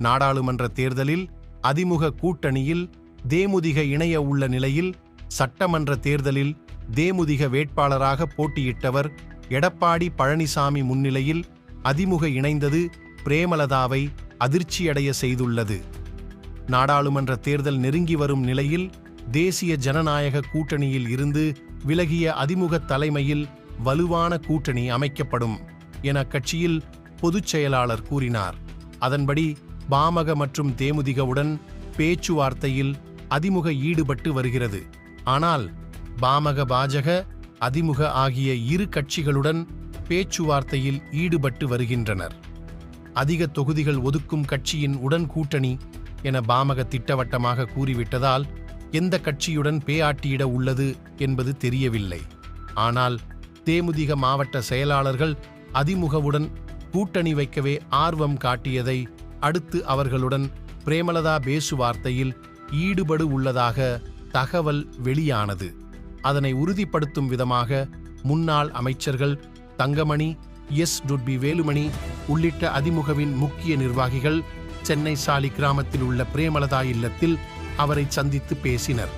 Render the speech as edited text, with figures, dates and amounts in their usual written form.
நாடாளுமன்ற தேர்தலில் அதிமுக கூட்டணியில் தேமுதிக இணைய உள்ள நிலையில் சட்டமன்ற தேர்தலில் தேமுதிக வேட்பாளராக போட்டியிட்டவர் எடப்பாடி பழனிசாமி முன்னிலையில் அதிமுக இணைந்தது பிரேமலதாவை அதிர்ச்சியடைய செய்துள்ளது. நாடாளுமன்ற தேர்தல் நெருங்கி வரும் நிலையில் தேசிய ஜனநாயக கூட்டணியில் இருந்து விலகிய அதிமுக தலைமையில் வலுவான கூட்டணி அமைக்கப்படும் என கட்சியில் பொதுச் செயலாளர் கூறினார். அதன்படி பாமக மற்றும் தேமுதிகவுடன் பேச்சுவார்த்தையில் அதிமுக ஈடுபட்டு வருகிறது. ஆனால் பாமக பாஜக அதிமுக ஆகிய இரு கட்சிகளுடன் பேச்சுவார்த்தையில் ஈடுபட்டு வருகின்றனர். அதிக தொகுதிகள் ஒதுக்கும் கட்சியின் உடன் கூட்டணி என பாமக திட்டவட்டமாக கூறிவிட்டதால் எந்த கட்சியுடன் பேயாட்டியிட உள்ளது என்பது தெரியவில்லை. ஆனால் தேமுதிக மாவட்ட செயலாளர்கள் அதிமுகவுடன் கூட்டணி வைக்கவே ஆர்வம் காட்டியதை அடுத்து அவர்களுடன் பிரேமலதா பேச்சுவார்த்தையில் ஈடுபடு உள்ளதாக தகவல் வெளியானது. அதனை உறுதிப்படுத்தும் விதமாக முன்னாள் அமைச்சர்கள் தங்கமணி, வேலுமணி உள்ளிட்ட அதிமுகவின் முக்கிய நிர்வாகிகள் சென்னை சாலி கிராமத்தில் உள்ள பிரேமலதா இல்லத்தில் அவரை சந்தித்து பேசினர்.